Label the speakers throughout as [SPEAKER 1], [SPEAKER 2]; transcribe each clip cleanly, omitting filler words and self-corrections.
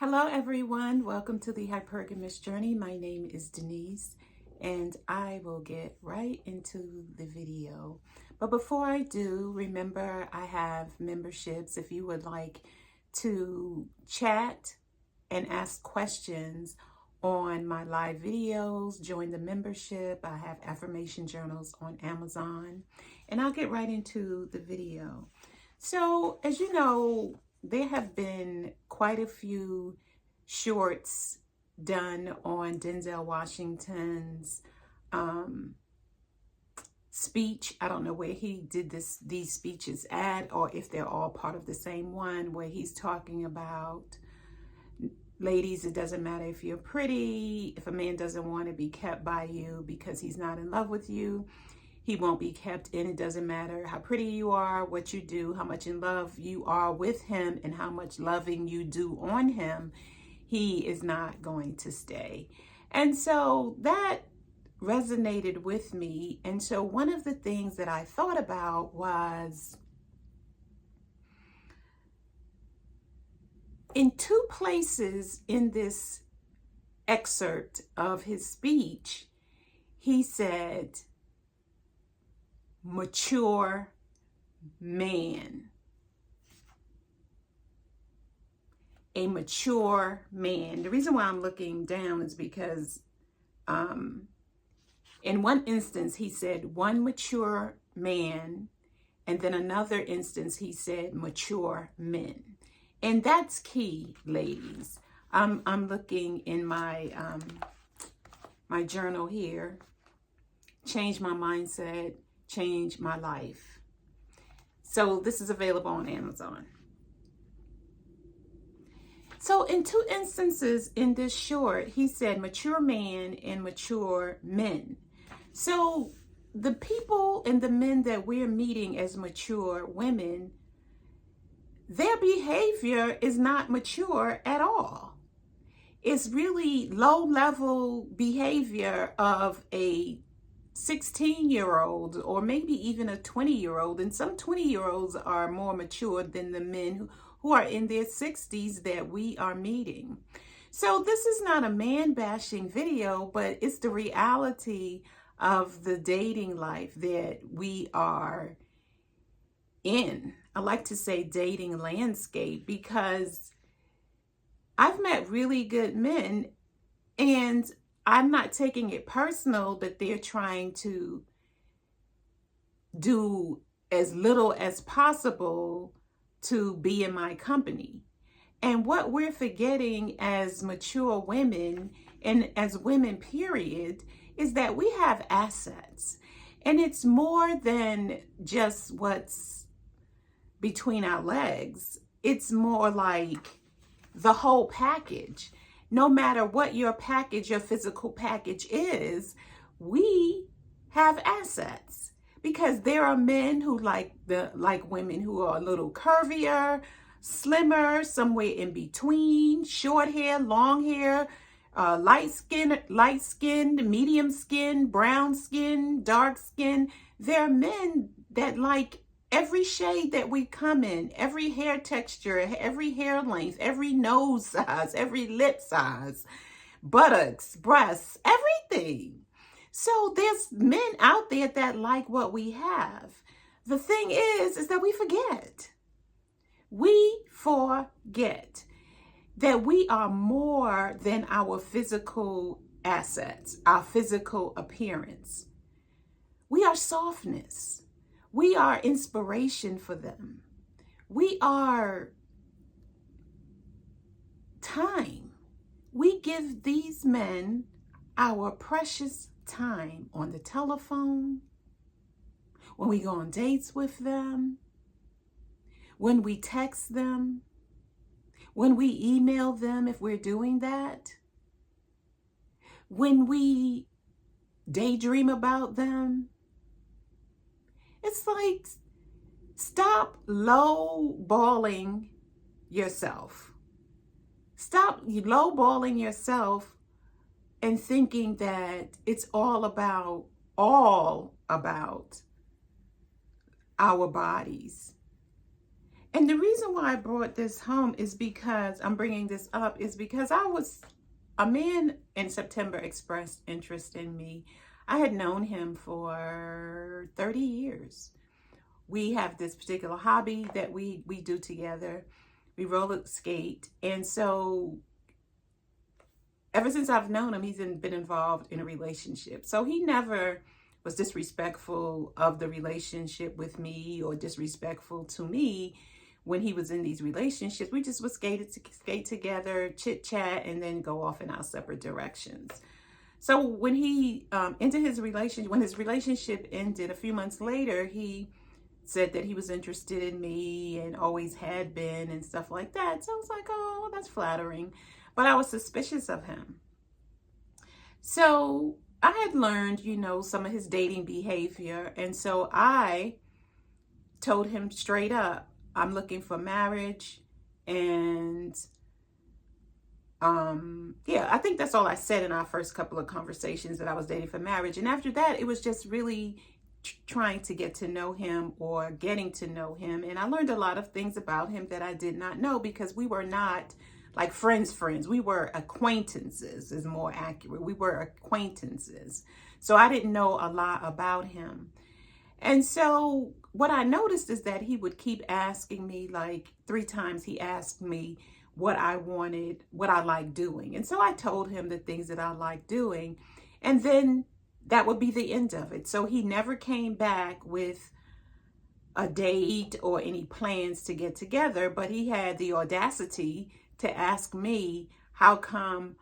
[SPEAKER 1] Hello, everyone. Welcome to the Hypergamous Journey. My name is Denise, and I will get right into the video. But before I do, remember I have memberships. If you would like to chat and ask questions on my live videos, join the membership. I have Affirmation Journals on Amazon, and I'll get right into the video. So, as you know, there have been quite a few shorts done on Denzel Washington's speech. I don't know where he did these speeches at, or if they're all part of the same one, where he's talking about, ladies, it doesn't matter if you're pretty. If a man doesn't want to be kept by you because he's not in love with you, he won't be kept in. It doesn't matter how pretty you are, what you do, how much in love you are with him, and how much loving you do on him. He is not going to stay. And so that resonated with me. And so one of the things that I thought about was, in two places in this excerpt of his speech, he said, mature man. A mature man. The reason why I'm looking down is because in one instance he said one mature man, and then another instance he said mature men. And that's key, ladies. I'm looking in my my journal here. Change my mindset, change my life. So this is available on Amazon. So in two instances in this short, he said mature man and mature men. So the people and the men that we're meeting as mature women, their behavior is not mature at all. It's really low-level behavior of a 16-year-old or maybe even a 20-year-old. And some 20-year-olds are more mature than the men who are in their 60s that we are meeting. So this is not a man-bashing video, but it's the reality of the dating life that we are in. I like to say dating landscape, because I've met really good men, and I'm not taking it personal that they're trying to do as little as possible to be in my company. And what we're forgetting as mature women and as women, period, is that we have assets. And it's more than just what's between our legs. It's more like the whole package. No matter what your package, your physical package is, we have assets. Because there are men who like women who are a little curvier, slimmer, somewhere in between, short hair, long hair, light skin, medium skin, brown skin, dark skin. There are men that like every shade that we come in, every hair texture, every hair length, every nose size, every lip size, buttocks, breasts, everything. So there's men out there that like what we have. The thing is that we forget. We forget that we are more than our physical assets, our physical appearance. We are softness. We are inspiration for them. We are time. We give these men our precious time on the telephone, when we go on dates with them, when we text them, when we email them if we're doing that, when we daydream about them. It's like, stop lowballing yourself. Stop lowballing yourself and thinking that it's all about our bodies. And the reason why I brought this home is because I'm bringing this up is because a man in September expressed interest in me. I had known him for 30 years. We have this particular hobby that we do together. We roller skate. And so ever since I've known him, he's been involved in a relationship. So he never was disrespectful of the relationship with me or disrespectful to me when he was in these relationships. We just would skate together, chit chat, and then go off in our separate directions. So when he ended his relationship, when his relationship ended a few months later, he said that he was interested in me and always had been and stuff like that. So I was like, oh, that's flattering. But I was suspicious of him. So I had learned, some of his dating behavior. And so I told him straight up, I'm looking for marriage. And I think that's all I said in our first couple of conversations, that I was dating for marriage. And after that, it was just really trying to get to know him or getting to know him. And I learned a lot of things about him that I did not know, because we were not like friends. We were acquaintances, is more accurate. We were acquaintances. So I didn't know a lot about him. And so what I noticed is that he would keep asking me, like 3 times he asked me what I wanted, what I liked doing. And so I told him the things that I liked doing. And then that would be the end of it. So he never came back with a date or any plans to get together, but he had the audacity to ask me how come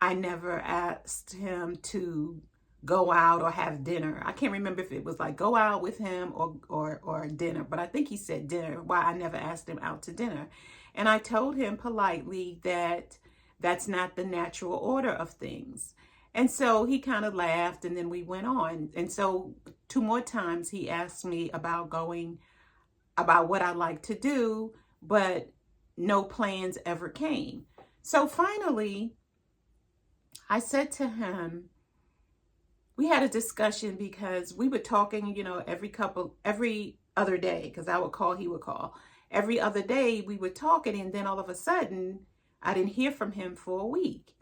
[SPEAKER 1] I never asked him to go out or have dinner. I can't remember if it was like go out with him or dinner, but I think he said dinner, why I never asked him out to dinner. And I told him politely that that's not the natural order of things. And so he kind of laughed, and then we went on. And so 2 more times he asked me about what I like to do, but no plans ever came. So finally, I said to him, we had a discussion because we were talking, every other day, because I would call, he would call. Every other day we were talking, and then all of a sudden I didn't hear from him for a week.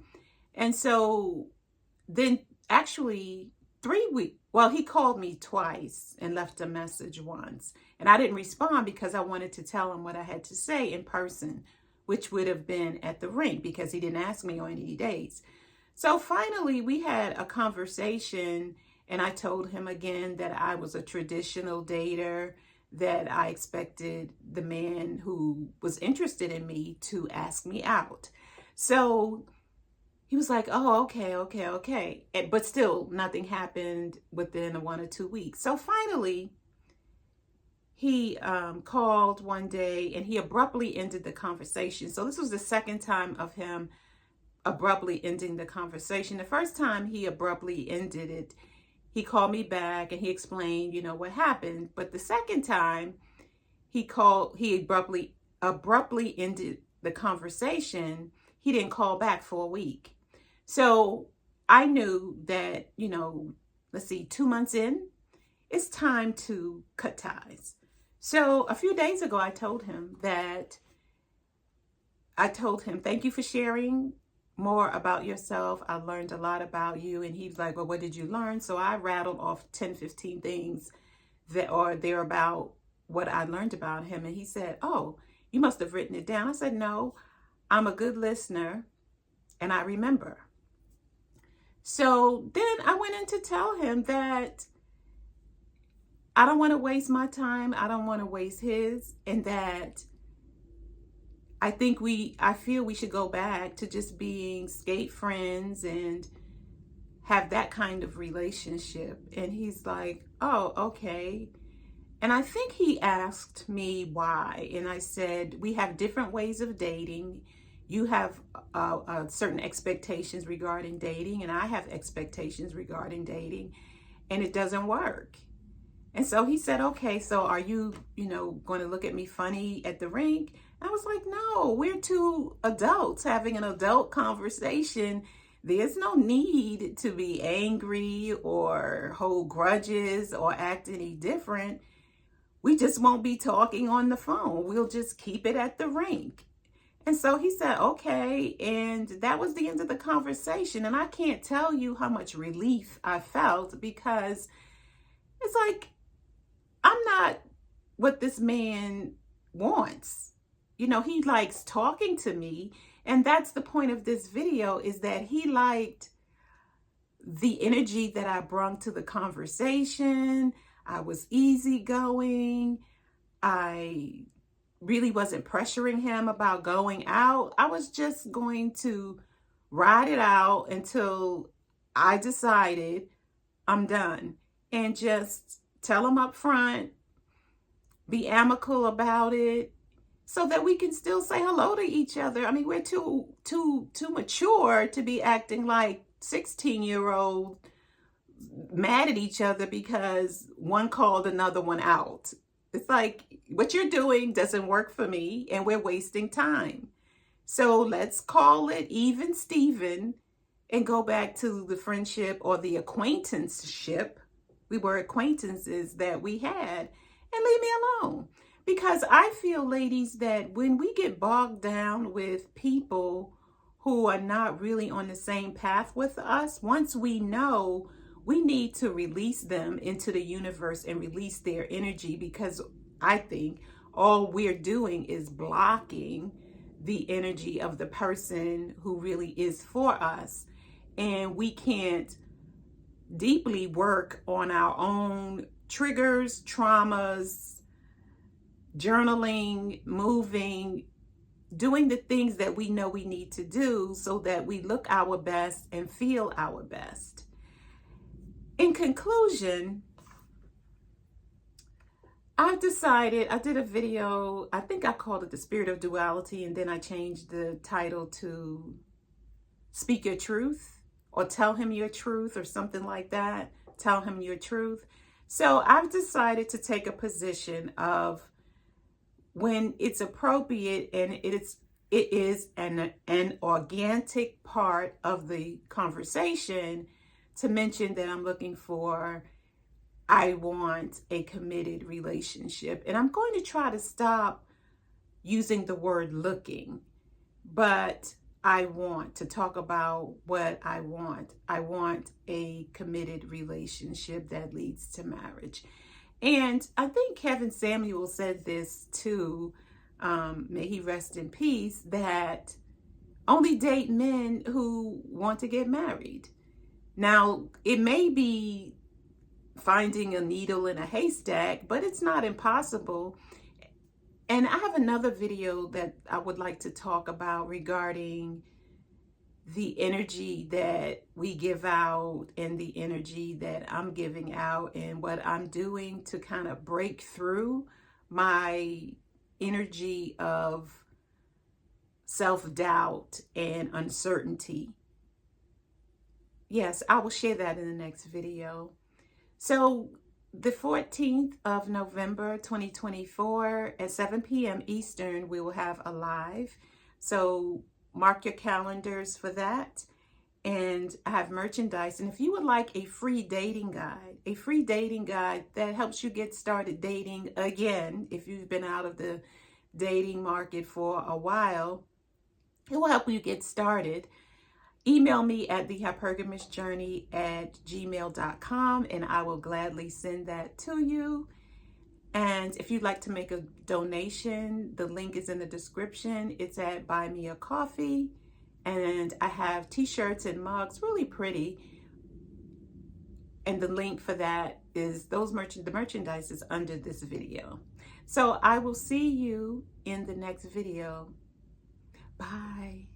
[SPEAKER 1] And so then actually 3 weeks, he called me twice and left a message once. And I didn't respond because I wanted to tell him what I had to say in person, which would have been at the rink, because he didn't ask me on any dates. So finally we had a conversation, and I told him again that I was a traditional dater, that I expected the man who was interested in me to ask me out. So he was like, oh, okay. But still nothing happened within 1 or 2 weeks. So finally he called one day, and he abruptly ended the conversation. So this was the second time of him abruptly ending the conversation. The first time he abruptly ended it, he called me back and he explained, what happened. But the second time he abruptly ended the conversation. He didn't call back for a week. So I knew that, 2 months in, it's time to cut ties. So a few days ago, I told him, thank you for sharing more about yourself. I learned a lot about you. And he's like, well, what did you learn? So I rattled off 10, 15 things that are there about what I learned about him. And he said, oh, you must have written it down. I said, no, I'm a good listener and I remember. So then I went in to tell him that I don't want to waste my time. I don't want to waste his, and that I feel we should go back to just being skate friends and have that kind of relationship. And he's like, oh, okay. And I think he asked me why. And I said, we have different ways of dating. You have certain expectations regarding dating, and I have expectations regarding dating, and it doesn't work. And so he said, okay, so are you, going to look at me funny at the rink? I was like, no, we're 2 adults having an adult conversation. There's no need to be angry or hold grudges or act any different. we just won't be talking on the phone. We'll just keep it at the rink. And so he said, okay. And that was the end of the conversation. And I can't tell you how much relief I felt, because it's like, I'm not what this man wants. You know, he likes talking to me. And that's the point of this video, is that he liked the energy that I brought to the conversation. I was easygoing. I really wasn't pressuring him about going out. I was just going to ride it out until I decided I'm done, and just tell him up front, be amicable about it, so that we can still say hello to each other. I mean, we're too mature to be acting like 16-year-old mad at each other because one called another one out. It's like, what you're doing doesn't work for me, and we're wasting time. So let's call it even Steven and go back to the friendship or the acquaintanceship. We were acquaintances that we had, and leave me alone. Because I feel, ladies, that when we get bogged down with people who are not really on the same path with us, once we know, we need to release them into the universe and release their energy, because I think all we're doing is blocking the energy of the person who really is for us. And we can't deeply work on our own triggers, traumas, journaling, moving, doing the things that we know we need to do so that we look our best and feel our best. In conclusion, I've decided, I did a video, I think I called it The Spirit of Duality, and then I changed the title to Speak Your Truth, or Tell Him Your Truth, or something like that. Tell Him Your Truth. So I've decided to take a position of, when it's appropriate and it is an organic part of the conversation, to mention that I'm looking for, I want a committed relationship. And I'm going to try to stop using the word looking, but I want to talk about what I want. I want a committed relationship that leads to marriage. And I think Kevin Samuel said this too, may he rest in peace, that only date men who want to get married. Now, it may be finding a needle in a haystack, but it's not impossible. And I have another video that I would like to talk about regarding the energy that we give out and the energy that I'm giving out, and what I'm doing to kind of break through my energy of self-doubt and uncertainty. Yes, I will share that in the next video. So the 14th of November, 2024 at 7 p.m. Eastern, we will have a live. So mark your calendars for that. And I have merchandise. And if you would like a free dating guide that helps you get started dating again, if you've been out of the dating market for a while, it will help you get started. Email me at thehypergamistjourney@gmail.com, and I will gladly send that to you. And if you'd like to make a donation, the link is in the description. It's at Buy Me a Coffee. And I have t-shirts and mugs, really pretty. And the link for that is the merchandise is under this video. So I will see you in the next video. Bye.